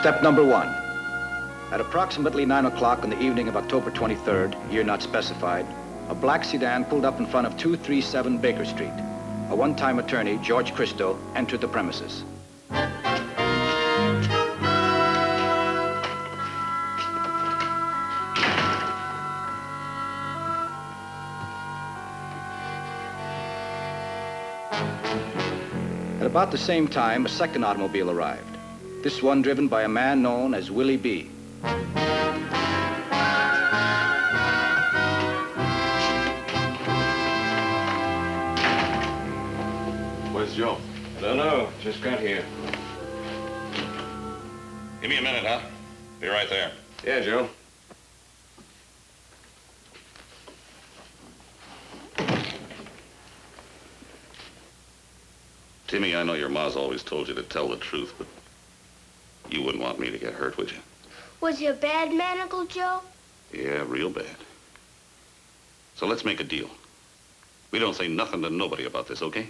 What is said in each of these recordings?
Step number 1. At approximately 9 o'clock on the evening of October 23rd, year not specified, a black sedan pulled up in front of 237 Baker Street. A one-time attorney, George Christo, entered the premises. At about the same time, a second automobile arrived. This one driven by a man known as Willie B. Where's Joe? Don't know. Just got here. Give me a minute, huh? Be right there. Yeah, Joe. Timmy, I know your ma's always told you to tell the truth, but you wouldn't want me to get hurt, would you? Was he a bad man, Uncle Joe? Yeah, real bad. So let's make a deal. We don't say nothing to nobody about this, okay?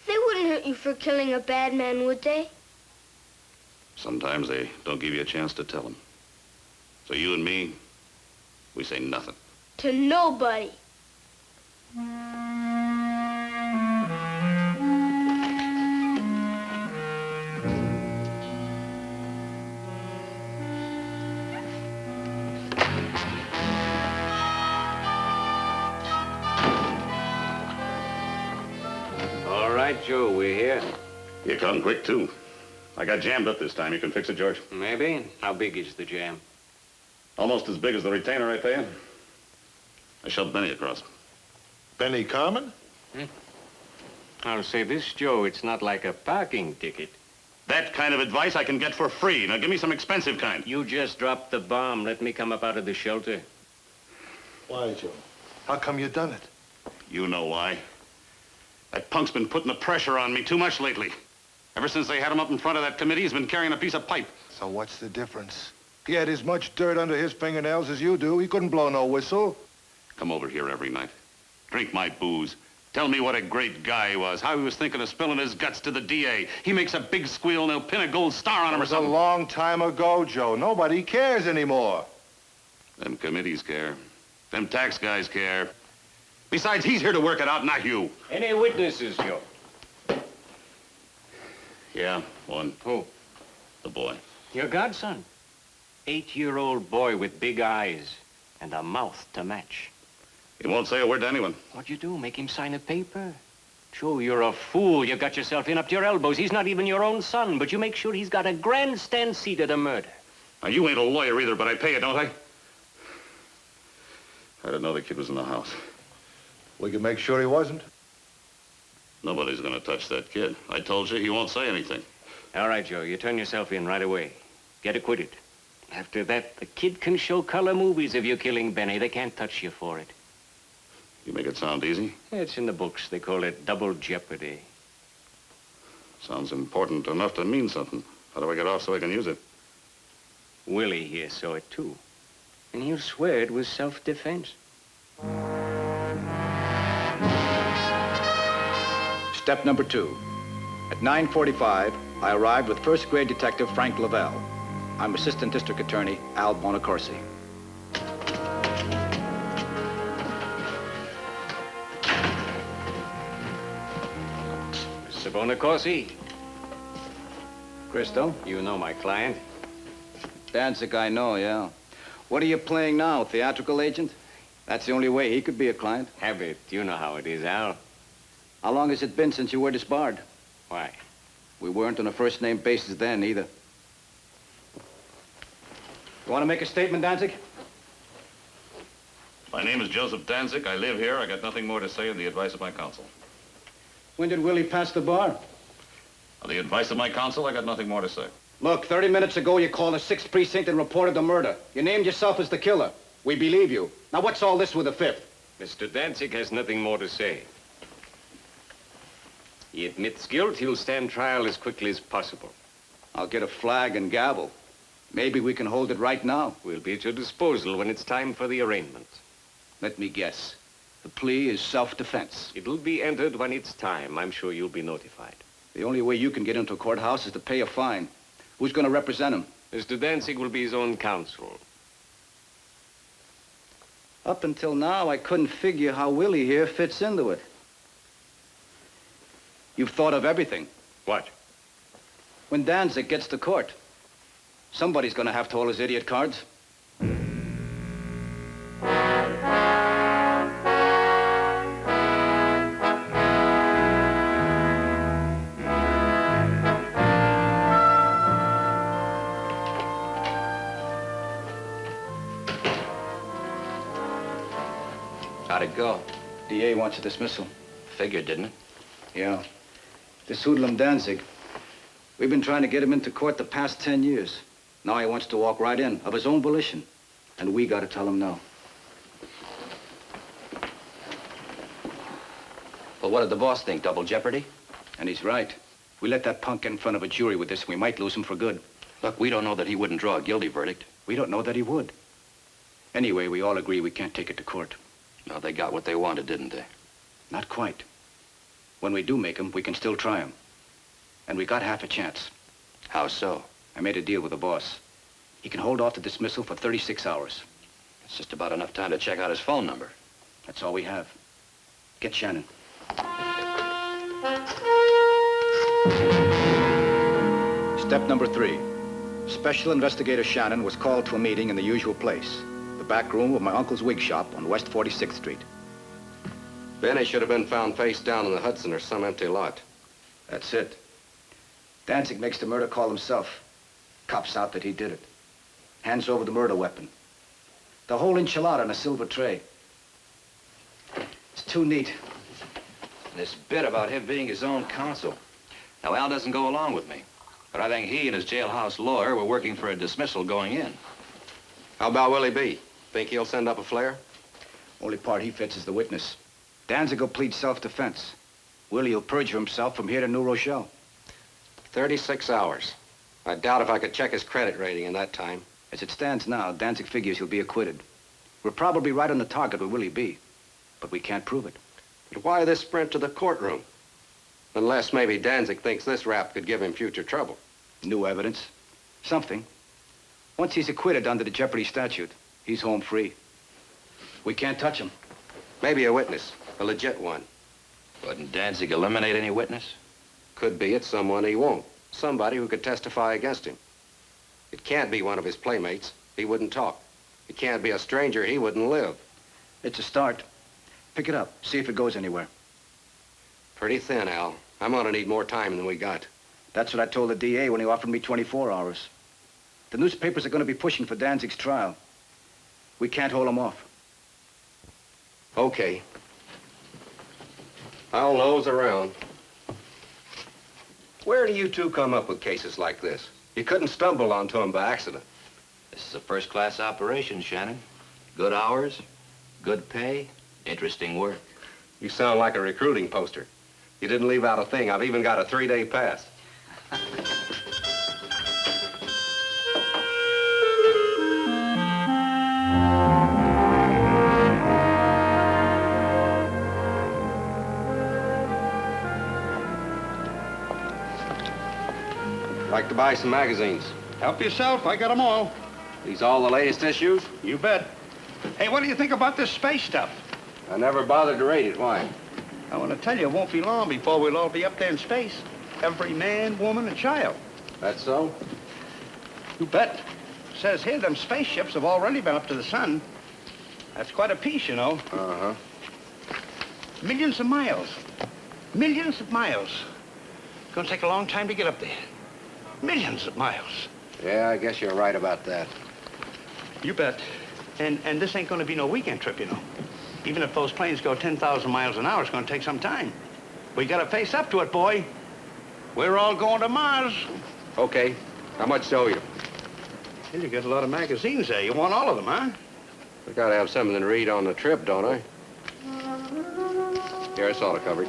They wouldn't hurt you for killing a bad man, would they? Sometimes they don't give you a chance to tell them. So you and me, we say nothing. To nobody. Joe, we're here. You come quick, too. I got jammed up this time. You can fix it, George? Maybe. How big is the jam? Almost as big as the retainer I pay you. I shoved Benny across. Benny Carmen? I'll say this, Joe, it's not like a parking ticket. That kind of advice I can get for free. Now give me some expensive kind. You just dropped the bomb. Let me come up out of the shelter. Why, Joe? How come you done it? You know why. That punk's been putting the pressure on me too much lately. Ever since they had him up in front of that committee, he's been carrying a piece of pipe. So what's the difference? He had as much dirt under his fingernails as you do. He couldn't blow no whistle. Come over here every night. Drink my booze. Tell me what a great guy he was. How he was thinking of spilling his guts to the DA. He makes a big squeal and they'll pin a gold star on him or something. It was a long time ago, Joe. Nobody cares anymore. Them committees care. Them tax guys care. Besides, he's here to work it out, not you. Any witnesses, Joe? Yeah, one. Who? The boy. Your godson. 8-year-old boy with big eyes and a mouth to match. He won't say a word to anyone. What'd you do? Make him sign a paper? Joe, you're a fool. You got yourself in up to your elbows. He's not even your own son, but you make sure he's got a grandstand seat at a murder. Now, you ain't a lawyer either, but I pay you, don't I? I didn't know the kid was in the house. We can make sure he wasn't. Nobody's gonna touch that kid. I told you, he won't say anything. All right, Joe, you turn yourself in right away. Get acquitted. After that, the kid can show color movies of you killing Benny. They can't touch you for it. You make it sound easy? It's in the books. They call it double jeopardy. Sounds important enough to mean something. How do I get off so I can use it? Willie here saw it, too. And he'll swear it was self-defense. Step number 2. At 9:45, I arrived with first grade detective Frank Lavelle. I'm Assistant District Attorney Al Bonacorsi. Mr. Bonacorsi. Christo, you know my client. Danzig, I know, yeah. What are you playing now, theatrical agent? That's the only way he could be a client. Habit. You know how it is, Al. How long has it been since you were disbarred? Why? We weren't on a first-name basis then, either. You want to make a statement, Danzig? My name is Joseph Danzig. I live here. I got nothing more to say on the advice of my counsel. When did Willie pass the bar? On the advice of my counsel, I got nothing more to say. Look, 30 minutes ago, you called the 6th Precinct and reported the murder. You named yourself as the killer. We believe you. Now, what's all this with the 5th? Mr. Danzig has nothing more to say. He admits guilt. He'll stand trial as quickly as possible. I'll get a flag and gavel. Maybe we can hold it right now. We'll be at your disposal when it's time for the arraignment. Let me guess. The plea is self-defense. It'll be entered when it's time. I'm sure you'll be notified. The only way you can get into a courthouse is to pay a fine. Who's going to represent him? Mr. Danzig will be his own counsel. Up until now, I couldn't figure how Willie here fits into it. You've thought of everything. What? When Danzig gets to court, somebody's gonna have to hold his idiot cards. How'd it go? DA wants a dismissal. Figured, didn't it? Yeah. This hoodlum Danzig, we've been trying to get him into court the past 10 years. Now he wants to walk right in, of his own volition. And we gotta tell him no. Well, what did the boss think? Double jeopardy? And he's right. We let that punk get in front of a jury with this, we might lose him for good. Look, we don't know that he wouldn't draw a guilty verdict. We don't know that he would. Anyway, we all agree we can't take it to court. No, they got what they wanted, didn't they? Not quite. When we do make him, we can still try him. And we got half a chance. How so? I made a deal with the boss. He can hold off the dismissal for 36 hours. It's just about enough time to check out his phone number. That's all we have. Get Shannon. Step number 3. Special Investigator Shannon was called to a meeting in the usual place, the back room of my uncle's wig shop on West 46th Street. Benny should have been found face down in the Hudson or some empty lot. That's it. Danzig makes the murder call himself. Cops out that he did it. Hands over the murder weapon. The whole enchilada on a silver tray. It's too neat. This bit about him being his own counsel. Now, Al doesn't go along with me. But I think he and his jailhouse lawyer were working for a dismissal going in. How about Willie B? Think he'll send up a flare? Only part he fits is the witness. Danzig will plead self-defense. Willie will perjure himself from here to New Rochelle. 36 hours. I doubt if I could check his credit rating in that time. As it stands now, Danzig figures he'll be acquitted. We're probably right on the target with Willie B, but we can't prove it. But why this sprint to the courtroom? Unless maybe Danzig thinks this rap could give him future trouble. New evidence. Something. Once he's acquitted under the Jeopardy statute, he's home free. We can't touch him. Maybe a witness, a legit one. Wouldn't Danzig eliminate any witness? Could be it's someone he won't. Somebody who could testify against him. It can't be one of his playmates. He wouldn't talk. It can't be a stranger. He wouldn't live. It's a start. Pick it up. See if it goes anywhere. Pretty thin, Al. I'm gonna need more time than we got. That's what I told the DA when he offered me 24 hours. The newspapers are going to be pushing for Danzig's trial. We can't hold him off. Okay. I'll nose around. Where do you two come up with cases like this? You couldn't stumble onto them by accident. This is a first-class operation, Shannon. Good hours, good pay, interesting work. You sound like a recruiting poster. You didn't leave out a thing. I've even got a 3-day pass. Like to buy some magazines. Help yourself. I got them all. These all the latest issues? You bet. Hey, what do you think about this space stuff? I never bothered to read it. Why? I want to tell you, it won't be long before we'll all be up there in space. Every man, woman, and child. That's so? You bet. It says here them spaceships have already been up to the sun. That's quite a piece, you know. Uh-huh. Millions of miles. Millions of miles. It's going to take a long time to get up there. Millions of miles. Yeah, I guess you're right about that. You bet. And this ain't going to be no weekend trip, you know. Even if those planes go 10,000 miles an hour, it's going to take some time. We got to face up to it, boy. We're all going to Mars. Okay. How much so you? Well, you got a lot of magazines there. You want all of them, huh? I gotta have something to read on the trip, don't I? Here, it's all covered.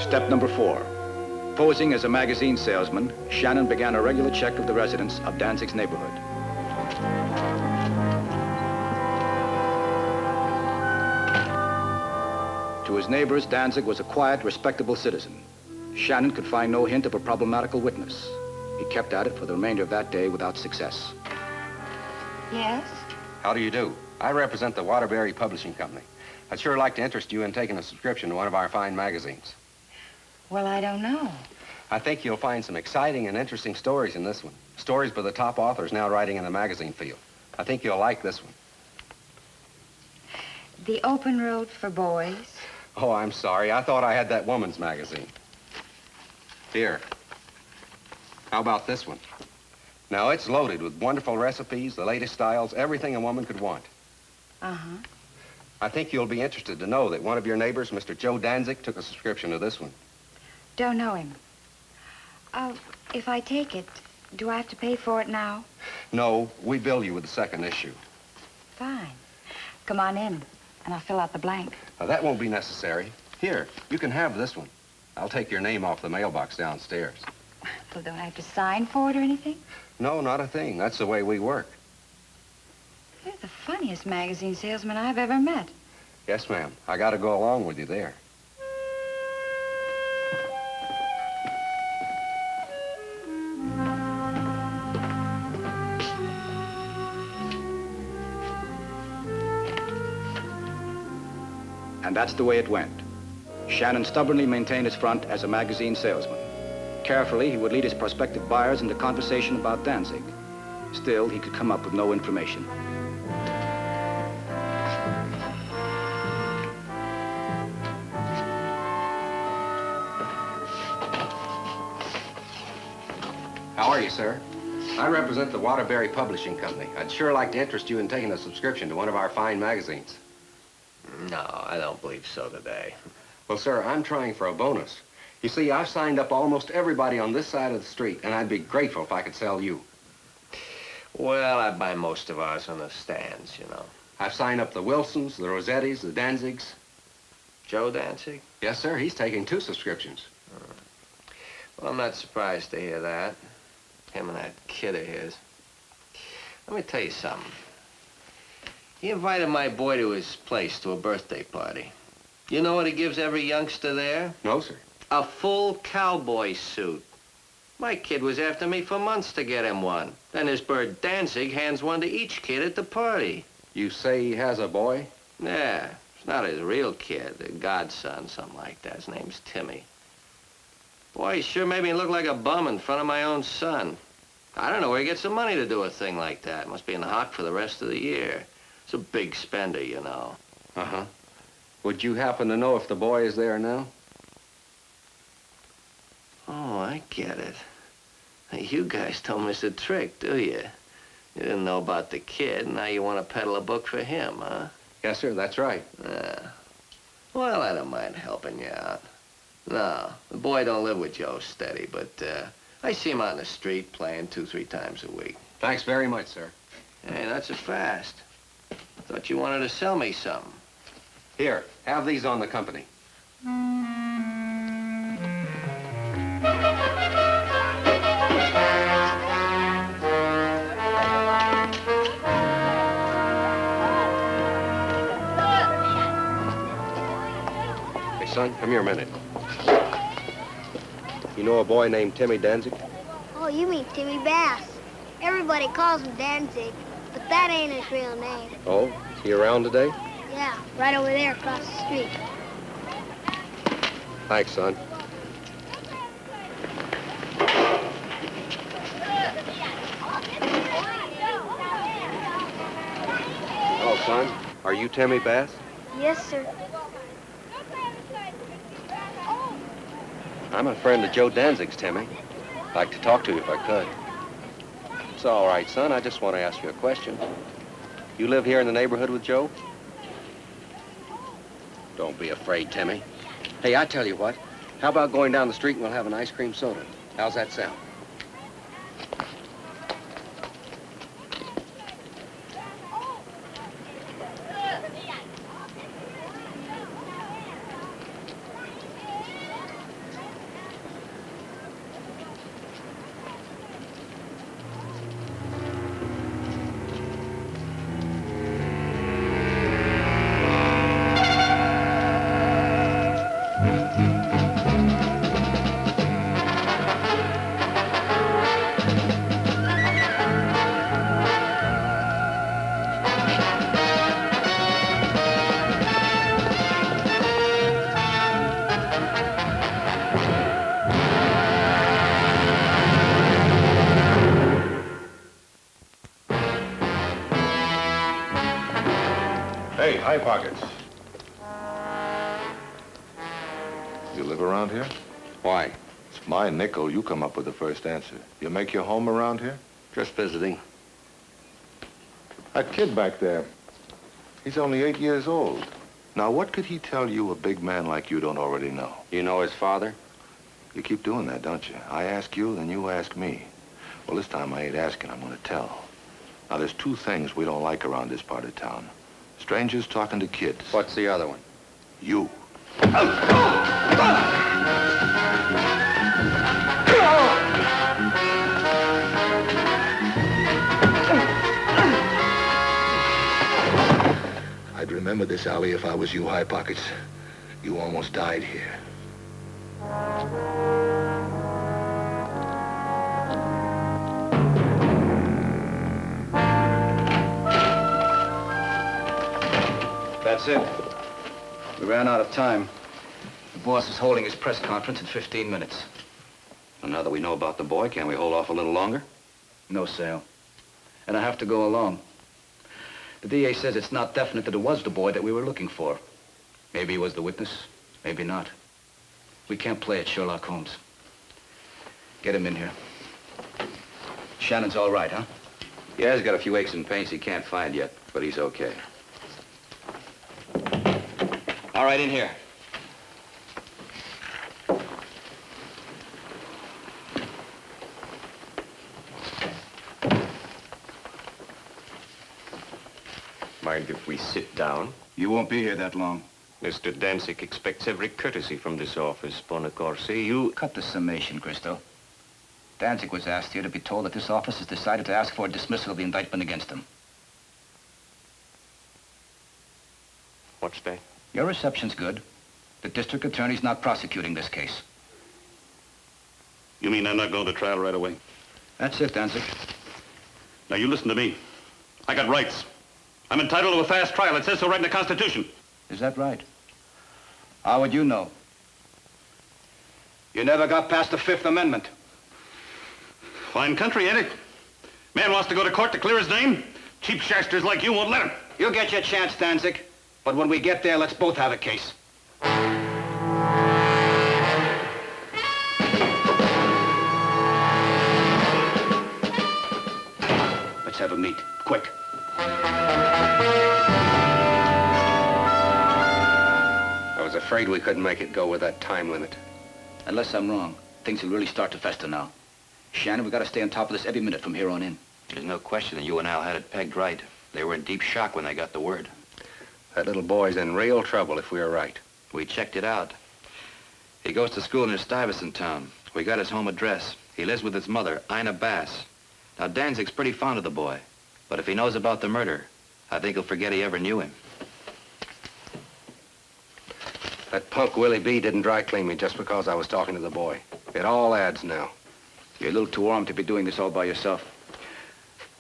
Step number 4. Posing as a magazine salesman, Shannon began a regular check of the residents of Danzig's neighborhood. To his neighbors, Danzig was a quiet, respectable citizen. Shannon could find no hint of a problematical witness. He kept at it for the remainder of that day without success. Yes? How do you do? I represent the Waterbury Publishing Company. I'd sure like to interest you in taking a subscription to one of our fine magazines. Well, I don't know. I think you'll find some exciting and interesting stories in this one. Stories by the top authors now writing in the magazine field. I think you'll like this one. The Open Road for Boys. Oh, I'm sorry. I thought I had that woman's magazine. Here. How about this one? Now, it's loaded with wonderful recipes, the latest styles, everything a woman could want. Uh-huh. I think you'll be interested to know that one of your neighbors, Mr. Joe Danzig, took a subscription to this one. Don't know him. If I take it, do I have to pay for it now? No, we bill you with the second issue. Fine. Come on in, and I'll fill out the blank. Now, that won't be necessary. Here, you can have this one. I'll take your name off the mailbox downstairs. Well, don't I have to sign for it or anything? No, not a thing. That's the way we work. You're the funniest magazine salesman I've ever met. Yes, ma'am. I got to go along with you there. And that's the way it went. Shannon stubbornly maintained his front as a magazine salesman. Carefully, he would lead his prospective buyers into conversation about Danzig. Still, he could come up with no information. How are you, sir? I represent the Waterbury Publishing Company. I'd sure like to interest you in taking a subscription to one of our fine magazines. No, I don't believe so today. Well, sir, I'm trying for a bonus. You see, I've signed up almost everybody on this side of the street, and I'd be grateful if I could sell you. Well, I buy most of ours on the stands, you know. I've signed up the Wilsons, the Rosettis, the Danzigs. Joe Danzig? Yes, sir, he's taking 2 subscriptions. Well, I'm not surprised to hear that. Him and that kid of his. Let me tell you something. He invited my boy to his place to a birthday party. You know what he gives every youngster there? No, sir. A full cowboy suit. My kid was after me for months to get him one. Then his bird Danzig hands one to each kid at the party. You say he has a boy? Yeah, it's not his real kid, a godson, something like that. His name's Timmy. Boy, he sure made me look like a bum in front of my own son. I don't know where he gets the money to do a thing like that. Must be in the hock for the rest of the year. He's a big spender, you know. Uh-huh. Would you happen to know if the boy is there now? Oh, I get it. Hey, you guys don't miss a trick, do you? You didn't know about the kid, now you want to peddle a book for him, huh? Yes, sir, that's right. Well, I don't mind helping you out. No, the boy don't live with Joe steady, but I see him out in the street playing 2-3 times a week. Thanks very much, sir. Hey, that's a fast. Thought you wanted to sell me something. Here, have these on the company. Hey, son, come here a minute. You know a boy named Timmy Danzig? Oh, you mean Timmy Bass. Everybody calls him Danzig, but that ain't his real name. Oh, is he around today? Yeah, right over there across the street. Thanks, son. Hello, son. Are you Timmy Bass? Yes, sir. I'm a friend of Joe Danzig's, Timmy. I'd like to talk to you if I could. It's all right, son. I just want to ask you a question. You live here in the neighborhood with Joe? Don't be afraid, Timmy. Hey, I tell you what. How about going down the street and we'll have an ice cream soda? How's that sound? High Pockets. You live around here? Why? It's my nickel. You come up with the first answer. You make your home around here? Just visiting. That kid back there, he's only 8 years old. Now, what could he tell you a big man like you don't already know? You know his father? You keep doing that, don't you? I ask you, then you ask me. Well, this time I ain't asking, I'm gonna tell. Now, there's two things we don't like around this part of town. Strangers talking to kids. What's the other one? You. I'd remember this alley if I was you, High Pockets. You almost died here. That's it. We ran out of time. The boss is holding his press conference in 15 minutes. Well, now that we know about the boy, can't we hold off a little longer? No sale. And I have to go along. The DA says it's not definite that it was the boy that we were looking for. Maybe he was the witness, maybe not. We can't play at Sherlock Holmes. Get him in here. Shannon's all right, huh? Yeah, he's got a few aches and pains he can't find yet, but he's okay. All right, in here. Mind if we sit down? You won't be here that long. Mr. Danzig expects every courtesy from this office, Bonacorsi. You... Cut the summation, Christo. Danzig was asked here to be told that this office has decided to ask for a dismissal of the indictment against him. What's that? Your reception's good. The district attorney's not prosecuting this case. You mean I'm not going to trial right away? That's it, Danzig. Now, you listen to me. I got rights. I'm entitled to a fast trial. It says so right in the Constitution. Is that right? How would you know? You never got past the Fifth Amendment. Fine country, ain't it? Man wants to go to court to clear his name. Cheap shasters like you won't let him. You'll get your chance, Danzig. But when we get there, let's both have a case. Let's have a meet. Quick. I was afraid we couldn't make it go with that time limit. Unless I'm wrong, things will really start to fester now. Shannon, we got to stay on top of this every minute from here on in. There's no question that you and Al had it pegged right. They were in deep shock when they got the word. That little boy's in real trouble if we were right. We checked it out. He goes to school near Stuyvesant town. We got his home address. He lives with his mother, Ina Bass. Now, Danzig's pretty fond of the boy. But if he knows about the murder, I think he'll forget he ever knew him. That punk Willie B didn't dry clean me just because I was talking to the boy. It all adds now. You're a little too armed to be doing this all by yourself.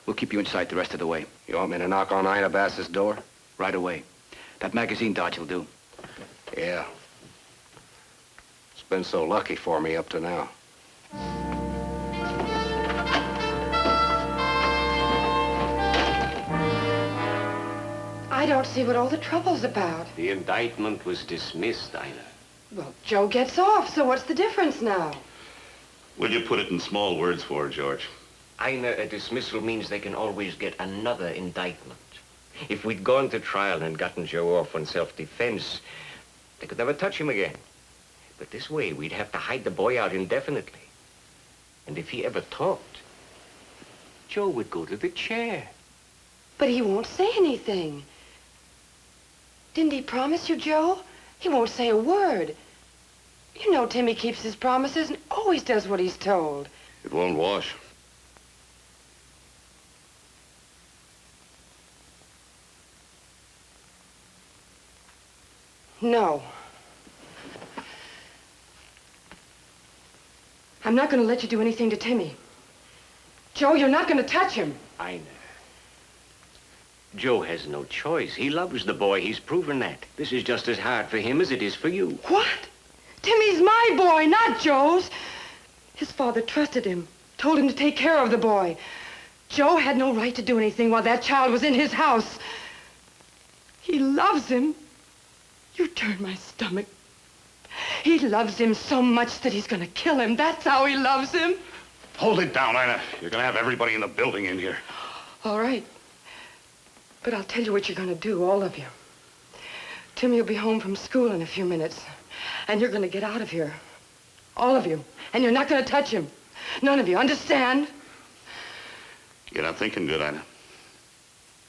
We'll keep you inside the rest of the way. You want me to knock on Ina Bass's door? Right away. That magazine dodge will do. Yeah. It's been so lucky for me up to now. I don't see what all the trouble's about. The indictment was dismissed, Ina. Well, Joe gets off, so what's the difference now? Will you put it in small words for her, George? Ina, a dismissal means they can always get another indictment. If we'd gone to trial and gotten Joe off on self-defense, they could never touch him again. But this way, we'd have to hide the boy out indefinitely. And if he ever talked, Joe would go to the chair. But he won't say anything. Didn't he promise you, Joe? He won't say a word. You know Timmy keeps his promises and always does what he's told. It won't wash. No. I'm not going to let you do anything to Timmy. Joe, you're not going to touch him. Ina. Joe has no choice. He loves the boy. He's proven that. This is just as hard for him as it is for you. What? Timmy's my boy, not Joe's. His father trusted him, told him to take care of the boy. Joe had no right to do anything while that child was in his house. He loves him. You turn my stomach. He loves him so much that he's gonna kill him. That's how he loves him. Hold it down, Ina. You're gonna have everybody in the building in here. All right. But I'll tell you what you're gonna do, all of you. Timmy will be home from school in a few minutes. And you're gonna get out of here. All of you. And you're not gonna touch him. None of you. Understand? You're not thinking good, Ina.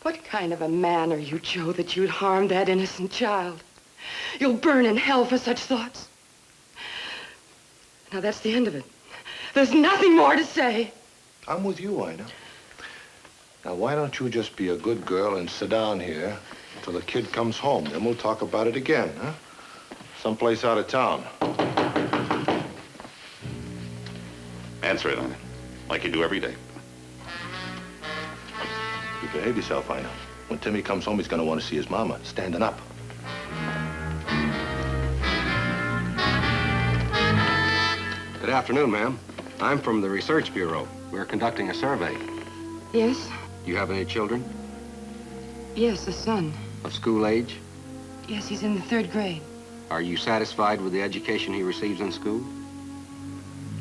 What kind of a man are you, Joe, that you'd harm that innocent child? You'll burn in hell for such thoughts. Now, that's the end of it. There's nothing more to say. I'm with you, Ina. Now, why don't you just be a good girl and sit down here until the kid comes home? Then we'll talk about it again, huh? Someplace out of town. Answer it, Ina. Like you do every day. You behave yourself, Ina. When Timmy comes home, he's gonna want to see his mama standing up. Good afternoon, ma'am. I'm from the Research Bureau. We're conducting a survey. Yes? You have any children? Yes, a son. Of school age? Yes, he's in the 3rd grade. Are you satisfied with the education he receives in school?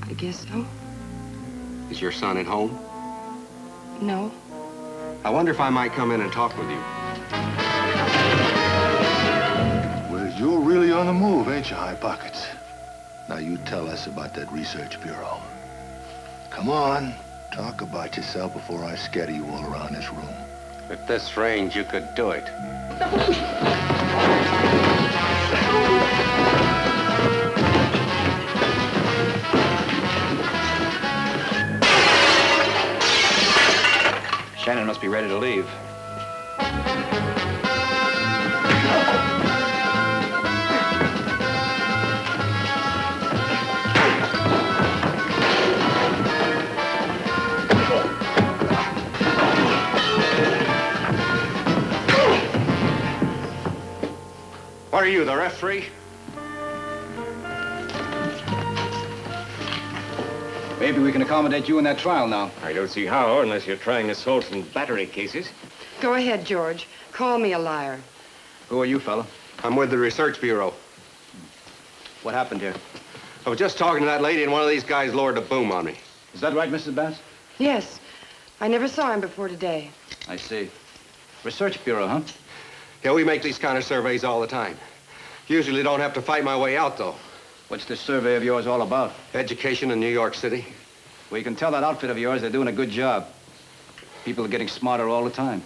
I guess so. Is your son at home? No. I wonder if I might come in and talk with you. Well, you're really on the move, ain't you, High Pockets? Now, you tell us about that Research Bureau. Come on. Talk about yourself before I scatter you all around this room. At this range, you could do it. Shannon must be ready to leave. What are you, the referee? Maybe we can accommodate you in that trial now. I don't see how, unless you're trying assault and battery cases. Go ahead, George. Call me a liar. Who are you, fella? I'm with the Research Bureau. What happened here? I was just talking to that lady, and one of these guys lowered a boom on me. Is that right, Mrs. Bass? Yes. I never saw him before today. I see. Research Bureau, huh? Yeah, we make these kind of surveys all the time. Usually don't have to fight my way out, though. What's this survey of yours all about? Education in New York City. Well, you can tell that outfit of yours they're doing a good job. People are getting smarter all the time.